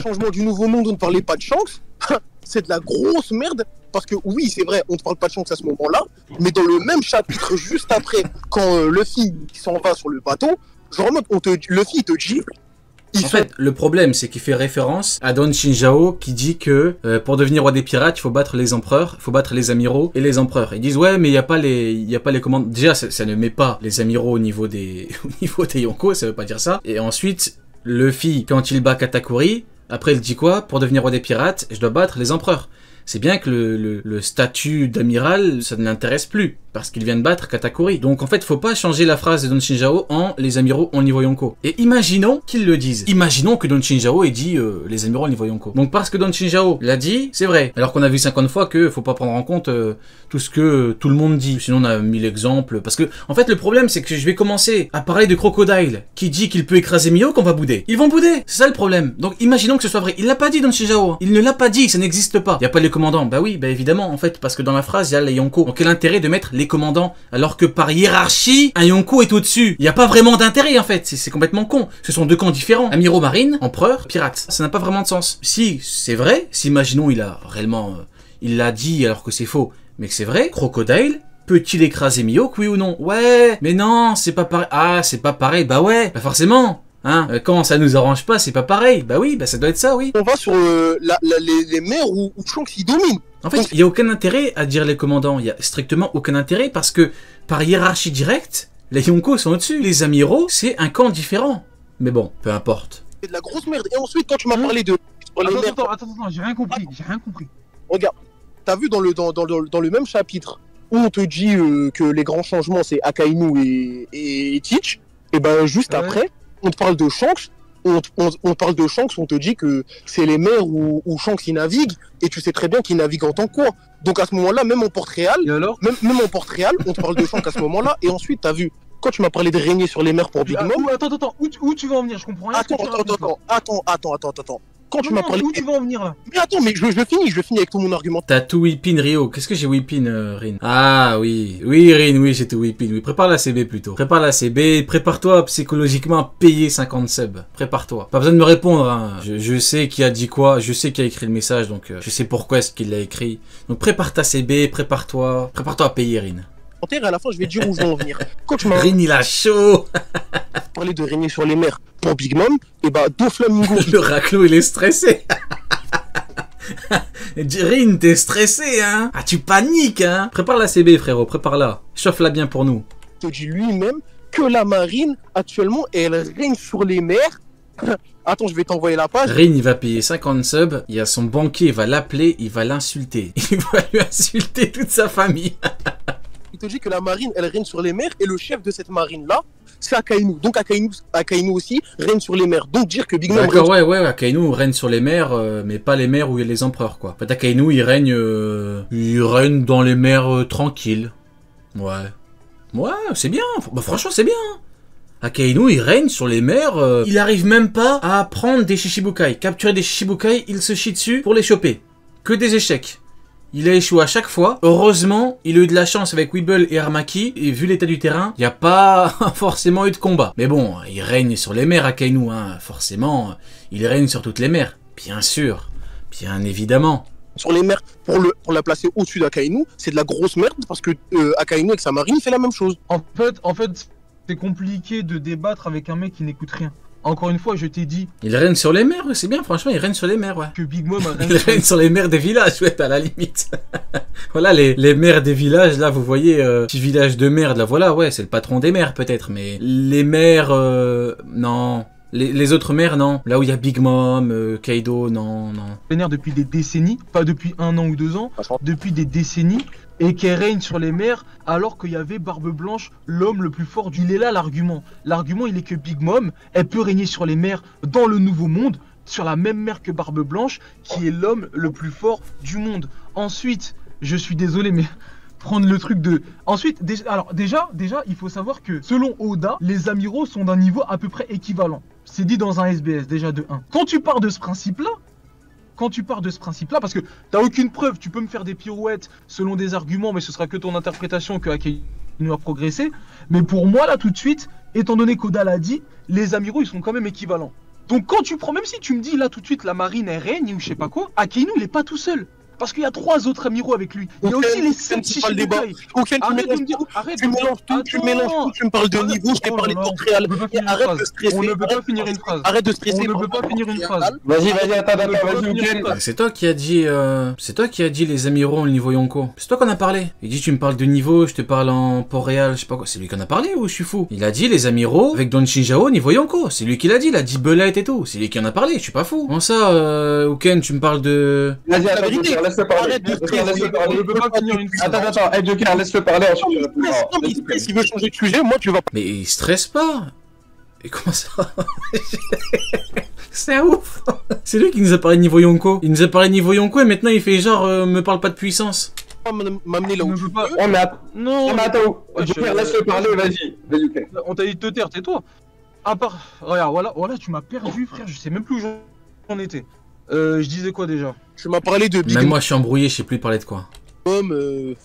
changements du Nouveau Monde, on ne parlait pas de Shanks. C'est de la grosse merde. Parce que oui, c'est vrai, on ne parle pas de Shanks à ce moment-là. Mais dans le même chapitre, juste après, quand Luffy s'en va sur le bateau, genre en mode, Luffy te gifle. En fait, le problème, c'est qu'il fait référence à Don Chinjao qui dit que pour devenir roi des pirates, il faut battre les empereurs, il faut battre les amiraux et les empereurs. Ils disent ouais, mais il y a pas les commandes. Déjà, ça ne met pas les amiraux au niveau des Yonko, ça veut pas dire ça. Et ensuite, Luffy, quand il bat Katakuri, après il dit quoi? Pour devenir roi des pirates, je dois battre les empereurs. C'est bien que le statut d'amiral, ça ne l'intéresse plus, parce qu'il vient de battre Katakuri. Donc en fait, faut pas changer la phrase de Don Chinjao en les amiraux ont niveau Yonko. Et imaginons qu'ils le disent. Imaginons que Don Chinjao ait dit les amiraux ont niveau Yonko. Donc parce que Don Chinjao l'a dit, c'est vrai. Alors qu'on a vu 50 fois que faut pas prendre en compte tout ce que tout le monde dit. Sinon on a mis l'exemple. Parce que en fait le problème c'est que je vais commencer à parler de Crocodile qui dit qu'il peut écraser Mio qu'on va bouder. Ils vont bouder. C'est ça le problème. Donc imaginons que ce soit vrai. Il l'a pas dit Don Chinjao. Il ne l'a pas dit. Ça n'existe pas. Il y a pas les commandants. Bah oui, bah évidemment en fait parce que dans la phrase il y a les Yonko. Donc quel intérêt de mettre les commandants alors que par hiérarchie un Yonko est au-dessus. Il n'y a pas vraiment d'intérêt en fait. C'est complètement con. Ce sont deux camps différents. Amiraux marine, empereur, pirate. Ça n'a pas vraiment de sens. Si c'est vrai, si imaginons il a réellement il l'a dit alors que c'est faux, mais que c'est vrai, Crocodile peut-il écraser Mihawk, oui ou non? Ouais, mais non, c'est pas pareil. Ah, c'est pas pareil. Bah ouais, bah forcément. Hein, quand ça nous arrange pas, c'est pas pareil. Bah oui, bah ça doit être ça, oui. On va sur les mers où Shanks il domine. En fait, il n'y a aucun intérêt à dire les commandants. Il y a strictement aucun intérêt parce que par hiérarchie directe, les Yonko sont au-dessus. Les amiraux, c'est un camp différent. Mais bon, peu importe. C'est de la grosse merde. Et ensuite, quand tu m'as parlé de... Attends, j'ai rien compris. Regarde, t'as vu dans le même chapitre où on te dit que les grands changements c'est Akainu et Teach, et ben juste après, on te parle de Shanks, on parle de Shanks, on te dit que c'est les mers où Shanks il navigue, et tu sais très bien qu'il navigue en tant que quoi. Donc à ce moment-là, même en Port-Réal, même en Port-Réal, on te parle de Shanks à ce moment-là, et ensuite t'as vu, quand tu m'as parlé de régner sur les mers pour Big Mom... Attends, où tu vas en venir? Je comprends rien. Attends. Quand tu m'as parlé... Où tu vas en venir là? Mais attends, mais je finis avec tout mon argument. T'as tout whippin, Rio. Qu'est-ce que j'ai whippin, Rin? Ah oui, Rin, oui, j'ai tout whippin. Oui, prépare la CB plutôt. Prépare la CB, prépare-toi psychologiquement à payer 50 subs. Prépare-toi. Pas besoin de me répondre, hein. Je sais qui a dit quoi, je sais qui a écrit le message, donc je sais pourquoi est-ce qu'il l'a écrit. Donc prépare ta CB, prépare-toi à payer, Rin. Et à la fin, je vais dire où je veux en venir. Quand tu m'as... Rin, il a chaud. Parler de régner sur les mers pour Big Mom, et bah, Doflamingo. Le raclo, il est stressé. Rin, t'es stressé, hein? Ah, tu paniques, hein? Prépare la CB, frérot, prépare-la. Chauffe-la bien pour nous. Il te dit lui-même que la marine, actuellement, elle règne sur les mers. Attends, je vais t'envoyer la page. Rin, il va payer 50 subs. Il y a son banquier, il va l'appeler, il va l'insulter. Il va lui insulter toute sa famille. Il te dit que la marine, elle règne sur les mers, et le chef de cette marine-là, c'est Akainu. Donc Akainu aussi règne sur les mers. Donc dire que Big Mom... D'accord, ouais, Akainu règne sur les mers, mais pas les mers où il y a les empereurs, quoi. En fait, Akainu, il règne dans les mers tranquilles. Ouais, c'est bien. Bah franchement, c'est bien. Akainu, il règne sur les mers. Il arrive même pas à prendre des Shichibukai. Capturer des Shichibukai, il se chie dessus pour les choper. Que des échecs. Il a échoué à chaque fois. Heureusement, il a eu de la chance avec Weeble et Armaki. Et vu l'état du terrain, il n'y a pas forcément eu de combat. Mais bon, il règne sur les mers, Akainu, hein. Forcément, il règne sur toutes les mers. Bien sûr. Bien évidemment. Sur les mers, pour la placer au-dessus d'Akainu, c'est de la grosse merde parce que Akainu avec sa marine, il fait la même chose. En fait, c'est compliqué de débattre avec un mec qui n'écoute rien. Encore une fois, je t'ai dit... Il règne sur les mers, c'est bien, franchement, il règne sur les mers, ouais. Que Big Mom il règne sur les mers des villages, ouais, à la limite. Voilà, les mers des villages, là, vous voyez, petit village de merde, là, voilà, ouais, c'est le patron des mers, peut-être, mais les mers, non... Les autres mers, non. Là où il y a Big Mom, Kaido, non. Depuis des décennies, pas depuis 1 an ou 2 ans, depuis des décennies, et qu'elle règne sur les mers alors qu'il y avait Barbe Blanche, l'homme le plus fort. Il est là l'argument. L'argument, il est que Big Mom, elle peut régner sur les mers dans le Nouveau Monde, sur la même mer que Barbe Blanche, qui est l'homme le plus fort du monde. Ensuite, je suis désolé, mais... prendre le truc de... Ensuite, déjà, il faut savoir que, selon Oda, les amiraux sont d'un niveau à peu près équivalent. C'est dit dans un SBS, déjà de 1. Quand tu pars de ce principe-là, parce que t'as aucune preuve, tu peux me faire des pirouettes selon des arguments, mais ce sera que ton interprétation que Akainu a progressé. Mais pour moi, là, tout de suite, étant donné qu'Oda l'a dit, les amiraux, ils sont quand même équivalents. Donc quand tu prends, même si tu me dis là tout de suite la marine elle règne ou je sais pas quoi, Akainu il est pas tout seul. Parce qu'il y a 3 autres amiraux avec lui. Il y a aussi les 7 Shichibukai. Arrête de me dire, tu mélanges tout, tu me parles de niveau, je t'ai parlé de Montréal. Arrête de stresser. On ne peut pas finir une phrase. Arrête de stresser. On ne peut pas finir une phrase. Vas-y, attends, vas-y, Uken. C'est toi qui as dit les amiraux au niveau Yonko. C'est toi qu'on a parlé. Il dit tu me parles de niveau, je te parle en Port-Réal, je sais pas quoi. C'est lui qu'on a parlé ou je suis fou? Il a dit les amiraux avec Don Shinjao au niveau Yonko. C'est lui qui l'a dit, il a dit Belette et tout. C'est lui qui en a parlé, je suis pas fou. Comment ça, Uken, tu me parles de... Vas-y, laisse-le parler. On ne peut pas finir une phrase. Attends, Joker, laisse-le parler, ensuite je réponds. Non, mais il stresse, il veut changer de sujet, moi tu vas... Mais il stresse pas. Et comment ça? C'est ouf. C'est lui qui nous a parlé de niveau Yonko. Il nous a parlé de niveau Yonko et maintenant il fait genre me parle pas de puissance. M'amener là où On ne tu peut pas. veux. Oh, mais attends, Ouais, Joker, laisse-le parler, vas-y, Uken. On t'a dit de te taire, tais-toi. À part, regarde, voilà, tu m'as perdu, frère. Je sais même plus où j'en étais. Je disais quoi déjà? Tu m'as parlé de Big Même moi je suis embrouillé, je sais plus il parlait de quoi. Mom.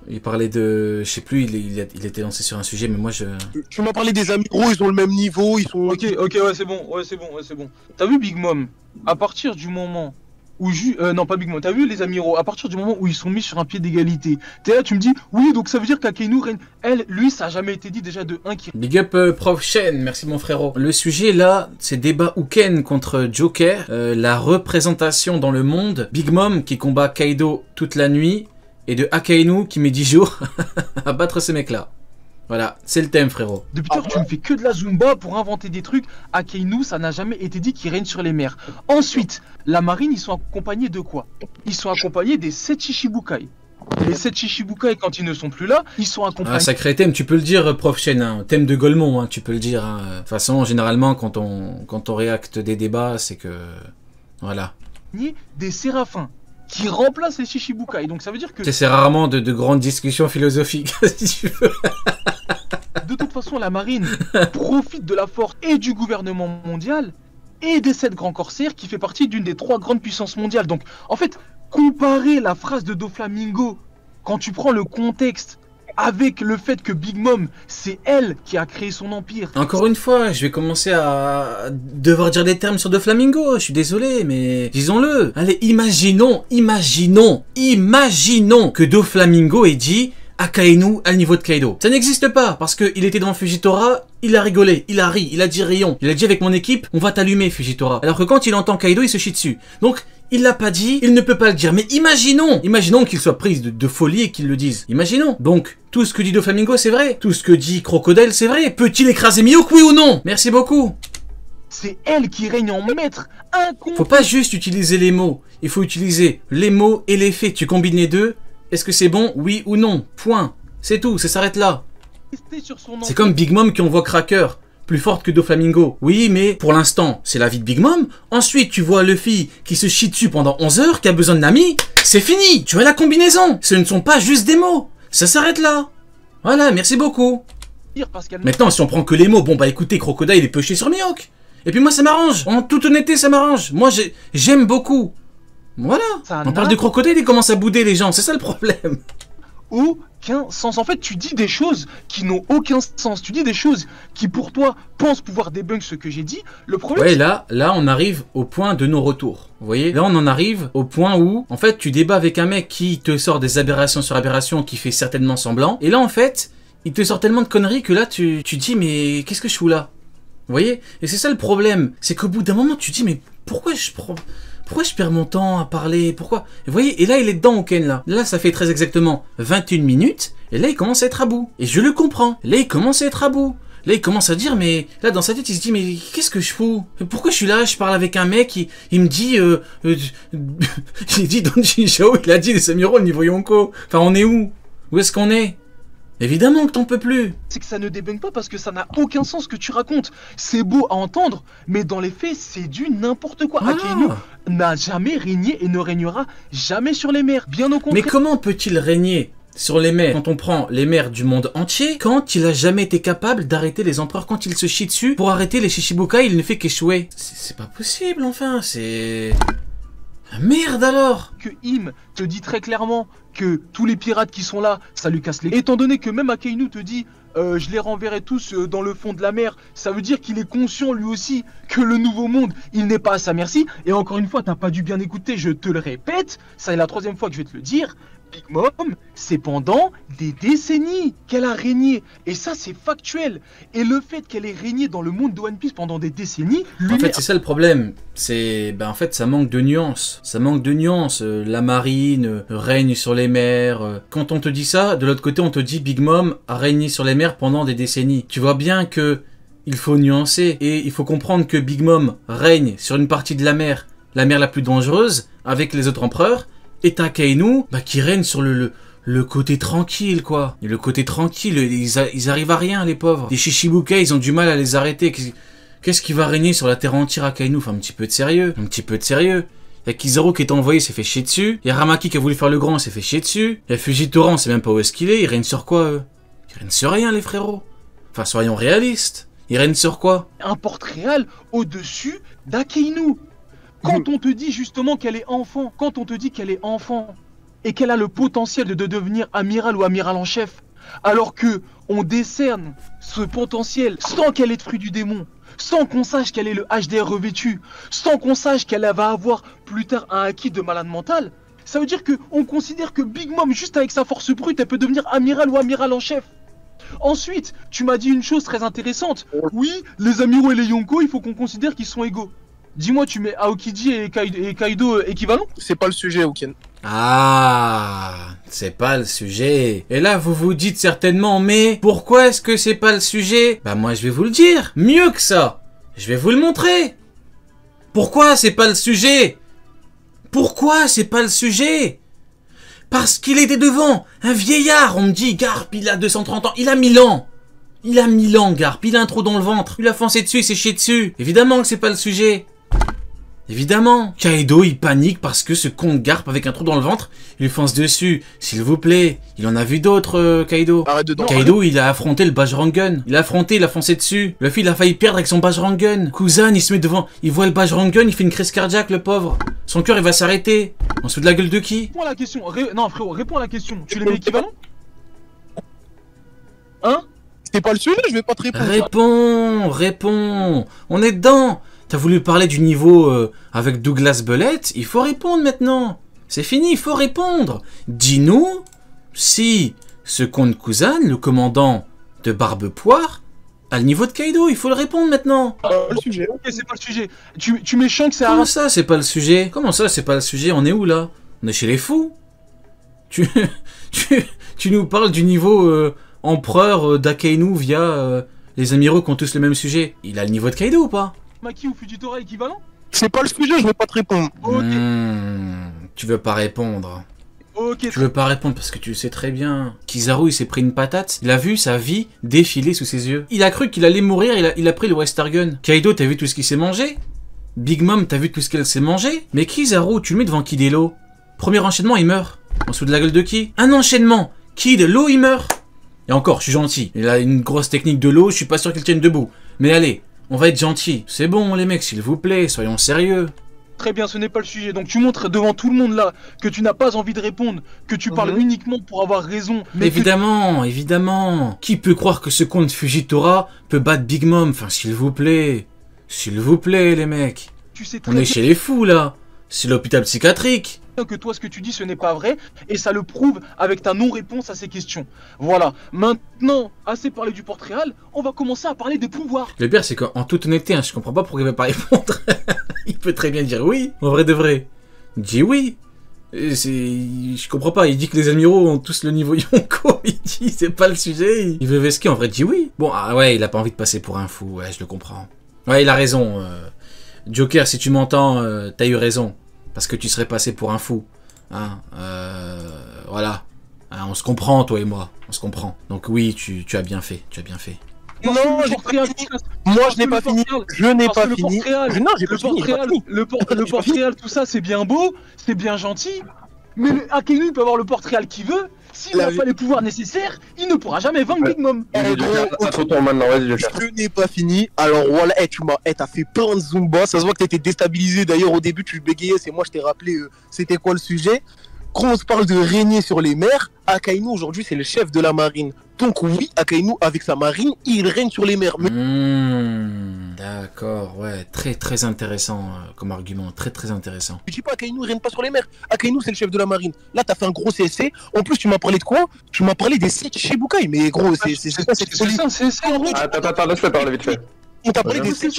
Il parlait de... Je sais plus, il était lancé sur un sujet, mais moi je... Tu m'as parlé des amiraux, ils ont le même niveau, ils sont... Ok, ouais, c'est bon. T'as vu Big Mom? À partir du moment où non, pas Big Mom, t'as vu les amiraux? À partir du moment où ils sont mis sur un pied d'égalité, t'es là, tu me dis, oui, donc ça veut dire qu'Akainu règne. Lui, ça a jamais été dit déjà de 1 qui... Big up Prof Shen, merci mon frérot. Le sujet là, c'est débat Uken contre Joker, la représentation dans le monde, Big Mom qui combat Kaido toute la nuit, et de Akainu qui met 10 jours à battre ces mecs là. Voilà, c'est le thème frérot. Depuis tard, tu me fais que de la Zumba pour inventer des trucs. Akainu, ça n'a jamais été dit qu'il règne sur les mers. Ensuite, la marine, ils sont accompagnés de quoi? Ils sont accompagnés des 7 Shichibukai. Les 7 Shichibukai, quand ils ne sont plus là, ils sont accompagnés... Un sacré thème, tu peux le dire Prof Shen, hein. Thème de Golemont, hein, tu peux le dire. Hein. De toute façon, généralement, quand on réacte des débats, c'est que... Voilà. Des séraphins qui remplacent les Shichibukai. Donc ça veut dire que... C'est rarement de grandes discussions philosophiques, si tu veux. De toute façon, la marine profite de la force et du gouvernement mondial et des 7 grands corsaires qui fait partie d'une des 3 grandes puissances mondiales. Donc, en fait, comparer la phrase de Doflamingo, quand tu prends le contexte avec le fait que Big Mom, c'est elle qui a créé son empire. Encore une fois, je vais commencer à devoir dire des termes sur Doflamingo, je suis désolé, mais disons-le. Allez, imaginons que Doflamingo ait dit Akainu à niveau de Kaido. Ça n'existe pas, parce qu'il était devant Fujitora, il a rigolé, il a ri, il a dit rayon. Il a dit avec mon équipe, on va t'allumer Fujitora. Alors que quand il entend Kaido, il se chie dessus. Donc, il l'a pas dit, il ne peut pas le dire. Mais imaginons qu'il soit pris de folie et qu'il le dise. Imaginons. Donc, tout ce que dit Doflamingo, c'est vrai. Tout ce que dit Crocodile, c'est vrai. Peut-il écraser Mihawk, oui ou non? Merci beaucoup. C'est elle qui règne en maître. Faut pas juste utiliser les mots. Il faut utiliser les mots et les faits. Tu combines les deux. Est-ce que c'est bon, oui ou non? Point. C'est tout, ça s'arrête là. C'est comme Big Mom qui envoie Cracker. Plus forte que Doflamingo. Oui, mais pour l'instant, c'est la vie de Big Mom. Ensuite, tu vois Luffy qui se chie dessus pendant 11 heures, qui a besoin de Nami. C'est fini. Tu vois la combinaison. Ce ne sont pas juste des mots. Ça s'arrête là. Voilà, merci beaucoup. Maintenant, si on prend que les mots, bon bah écoutez, Crocodile il est pêché sur Mihawk. Et puis moi, ça m'arrange. En toute honnêteté, ça m'arrange. Moi, j'aime beaucoup. Voilà. On parle de Crocodile, il commence à bouder les gens. C'est ça le problème. Aucun sens. En fait, tu dis des choses qui n'ont aucun sens. Tu dis des choses qui, pour toi, pensent pouvoir débunk ce que j'ai dit. Le problème... Ouais, là, on arrive au point de nos retours. Vous voyez? Là, on en arrive au point où, en fait, tu débats avec un mec qui te sort des aberrations sur aberrations, qui fait certainement semblant. Et là, en fait, il te sort tellement de conneries que là, tu dis, mais qu'est-ce que je fous là? Vous voyez? Et c'est ça le problème. C'est qu'au bout d'un moment, tu dis, mais pourquoi je perds mon temps à parler? Pourquoi? Et vous voyez, et là, il est dedans, Ken, là. Là, ça fait très exactement 21 minutes. Et là, il commence à être à bout. Et je le comprends. Là, il commence à être à bout. Là, il commence à dire, mais... Là, dans sa tête, il se dit, mais qu'est-ce que je fous? Pourquoi je suis là? Je parle avec un mec, il me dit... il dit, Don Shinjao, il a dit les amiraux au niveau Yonko. Enfin, on est où? Où est-ce qu'on est? Évidemment que t'en peux plus. C'est que ça ne débunk pas parce que ça n'a aucun sens ce que tu racontes. C'est beau à entendre, mais dans les faits, c'est du n'importe quoi. Ah. Akainu n'a jamais régné et ne régnera jamais sur les mers. Bien au contraire. Mais comment peut-il régner sur les mers quand on prend les mers du monde entier, quand il a jamais été capable d'arrêter les empereurs, quand il se chie dessus pour arrêter les Shichibukai, il ne fait qu'échouer? C'est pas possible, enfin, c'est... Merde alors! Que Im te dit très clairement que tous les pirates qui sont là, ça lui casse les... Étant donné que même Akainu te dit je les renverrai tous dans le fond de la mer. Ça veut dire qu'il est conscient lui aussi que le nouveau monde, il n'est pas à sa merci. Et encore une fois, t'as pas dû bien écouter, je te le répète, ça est la 3e fois que je vais te le dire. Big Mom, c'est pendant des décennies qu'elle a régné. Et ça, c'est factuel. Et le fait qu'elle ait régné dans le monde de One Piece pendant des décennies... En fait, c'est ça le problème. C'est... en fait, ça manque de nuances. Ça manque de nuances. La marine règne sur les mers. Quand on te dit ça, de l'autre côté, on te dit Big Mom a régné sur les mers pendant des décennies. Tu vois bien que il faut nuancer. Et il faut comprendre que Big Mom règne sur une partie de la mer la plus dangereuse, avec les autres empereurs. Et t'as Akainu, qui règne sur le côté tranquille, quoi. Et le côté tranquille, ils arrivent à rien, les pauvres. Les Shichibukai, ils ont du mal à les arrêter. Qu'est-ce qui va régner sur la terre entière, Akainu? Enfin, un petit peu de sérieux. Un petit peu de sérieux. Il y a Kizaru qui est envoyé, s'est fait chier dessus. Il y a Ramaki qui a voulu faire le grand, s'est fait chier dessus. Il y a Fujitora, on sait même pas où est-ce qu'il est. Ils règnent sur quoi, eux? Ils règnent sur rien, les frérots. Enfin, soyons réalistes. Ils règnent sur quoi? Un porte-réal au-dessus d'Akainu. Quand on te dit justement qu'elle est enfant, et qu'elle a le potentiel de devenir amiral ou amiral en chef, alors que on décerne ce potentiel sans qu'elle ait de fruit du démon, sans qu'on sache qu'elle est le HDR revêtu, sans qu'on sache qu'elle va avoir plus tard un acquis de malade mental, ça veut dire que on considère que Big Mom, juste avec sa force brute, elle peut devenir amiral ou amiral en chef. Ensuite, tu m'as dit une chose très intéressante. Oui, les amiraux et les Yonko, il faut qu'on considère qu'ils sont égaux. Dis-moi, tu mets Aokiji et Kaido équivalent? C'est pas le sujet, Oken. Ah, c'est pas le sujet. Et là, vous vous dites certainement, mais pourquoi est-ce que c'est pas le sujet? Moi, je vais vous le dire. Mieux que ça. Je vais vous le montrer. Pourquoi c'est pas le sujet? Pourquoi c'est pas le sujet? Parce qu'il était devant un vieillard. On me dit, Garp, il a 230 ans. Il a 1000 ans. Il a 1000 ans, Garp. Il a un trou dans le ventre. Il a foncé dessus, il s'est chié dessus. Évidemment que c'est pas le sujet. Évidemment. Kaido, il panique parce que ce con de Garp avec un trou dans le ventre, il lui fonce dessus. S'il vous plaît. Il en a vu d'autres, Kaido. Arrête dedans. Kaido, il a affronté le Bajrangun. Il a foncé dessus. Le fil a failli perdre avec son Bajrangun. Kuzan, il se met devant. Il voit le Bajrangun, il fait une crise cardiaque, le pauvre. Son cœur, il va s'arrêter. On se fout de la gueule de qui? Réponds à la question. Non, frérot, réponds à la question. Tu les mets équivalents? Hein? C'est pas le sujet, je vais pas te répondre. Réponds. On est dedans. T'as voulu parler du niveau avec Douglas Belette, il faut répondre maintenant. C'est fini, il faut répondre. Dis-nous si ce comte Kuzan, le commandant de Barbe-Poire, a le niveau de Kaido, il faut le répondre maintenant. Le sujet. Ok, c'est pas le sujet. Tu mets Shanks, c'est Comment ça, c'est pas le sujet? Comment ça, c'est pas le sujet? On est où là? On est chez les fous. Tu nous parles du niveau empereur d'Akainu via les amiraux qui ont tous le même sujet. Il a le niveau de Kaido ou pas? Maki ou Fujitora équivalent? C'est pas le sujet, je vais pas te répondre. Ok. Tu veux pas répondre. Ok. Tu veux pas répondre parce que tu sais très bien. Kizaru, il s'est pris une patate. Il a vu sa vie défiler sous ses yeux. Il a cru qu'il allait mourir, il a pris le Westergun. Kaido, t'as vu tout ce qu'il s'est mangé? Big Mom, t'as vu tout ce qu'elle s'est mangé? Mais Kizaru, tu le mets devant Kid et Law. Premier enchaînement, il meurt. En dessous de la gueule de qui? Un enchaînement. Kid, Law, il meurt. Et encore, je suis gentil. Il a une grosse technique de Law, je suis pas sûr qu'il tienne debout. Mais allez. On va être gentil. C'est bon, les mecs, s'il vous plaît, soyons sérieux. Très bien, ce n'est pas le sujet. Donc tu montres devant tout le monde là que tu n'as pas envie de répondre, que tu parles uniquement pour avoir raison. Mais évidemment, évidemment. Qui peut croire que ce comte Fujitora peut battre Big Mom? Enfin, s'il vous plaît. S'il vous plaît, les mecs. Tu sais très On est chez les fous, là. C'est l'hôpital psychiatrique. Que toi, ce que tu dis, ce n'est pas vrai, et ça le prouve avec ta non-réponse à ces questions. Voilà. Maintenant, assez parlé du porte-réal, on va commencer à parler des pouvoirs. Le pire, c'est qu'en toute honnêteté, je comprends pas pourquoi il va pas répondre. Il peut très bien dire oui, en vrai de vrai. Il dit oui. Je comprends pas, il dit que les amiraux ont tous le niveau Yonko, il dit c'est pas le sujet, il veut vesquer, en vrai, il dit oui. Bon, ah ouais, il a pas envie de passer pour un fou, ouais, je le comprends. Ouais, il a raison. Joker, si tu m'entends, t'as eu raison. Parce que tu serais passé pour un fou. Hein, voilà. Hein, on se comprend, toi et moi. On se comprend. Donc oui, tu as bien fait. Tu as bien fait. Non, j'ai pas fini. Moi, je n'ai pas fini. Je n'ai pas fini. Non, j'ai pas fini. Le porte-réal, tout ça, c'est bien beau, c'est bien gentil. Mais Akainu peut avoir le porte-réal qu'il veut. S'il n'a pas les pouvoirs nécessaires, il ne pourra jamais vaincre Big Mom. Je n'ai pas fini. Alors voilà, t'as fait plein de Zumba. Ça se voit que t'étais déstabilisé. D'ailleurs, au début, tu bégayais. C'est moi, je t'ai rappelé c'était quoi le sujet. quand on se parle de régner sur les mers, Akainu aujourd'hui c'est le chef de la marine. Donc oui, Akainu avec sa marine, il règne sur les mers. Mais... D'accord, ouais, très intéressant comme argument, très intéressant. Je dis pas Akainu règne pas sur les mers. Akainu c'est le chef de la marine. Là t'as fait un gros CSC. En plus tu m'as parlé de quoi? Tu m'as parlé des 7 Shichibukai. Mais gros, c'est ça cette folie. C'est ça, en vrai. Attends, laisse-le parler vite fait. On t'a parlé des 7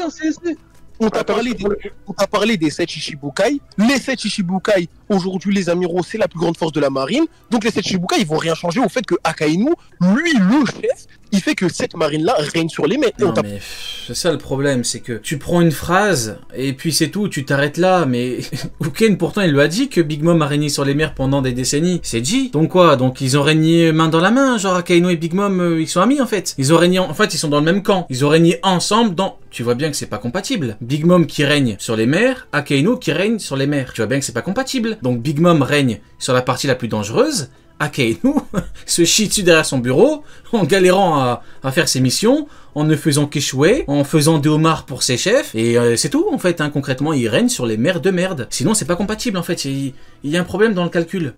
On t'a parlé des 7 Shichibukai. Les 7 Shichibukai, aujourd'hui, les amiraux, c'est la plus grande force de la marine. Donc les 7 Shichibukai, ils vont rien changer au fait que Akainu, lui, le chef, il fait que cette marine-là règne sur les mers. Non, mais c'est ça le problème, c'est que tu prends une phrase, et puis c'est tout, tu t'arrêtes là, mais Uken, pourtant, il lui a dit que Big Mom a régné sur les mers pendant des décennies. C'est dit. Donc quoi? Donc ils ont régné main dans la main, genre Akainu et Big Mom, ils sont amis, en fait. Ils ont régné, en fait, ils sont dans le même camp. Ils ont régné ensemble dans... Tu vois bien que c'est pas compatible. Big Mom qui règne sur les mers, Akainu qui règne sur les mers. Tu vois bien que c'est pas compatible. Donc Big Mom règne sur la partie la plus dangereuse, Akainu se chie dessus derrière son bureau, en galérant à faire ses missions, en ne faisant qu'échouer, en faisant des homards pour ses chefs, et c'est tout en fait, hein. Concrètement il règne sur les mers de merde. Sinon c'est pas compatible en fait, il y a un problème dans le calcul.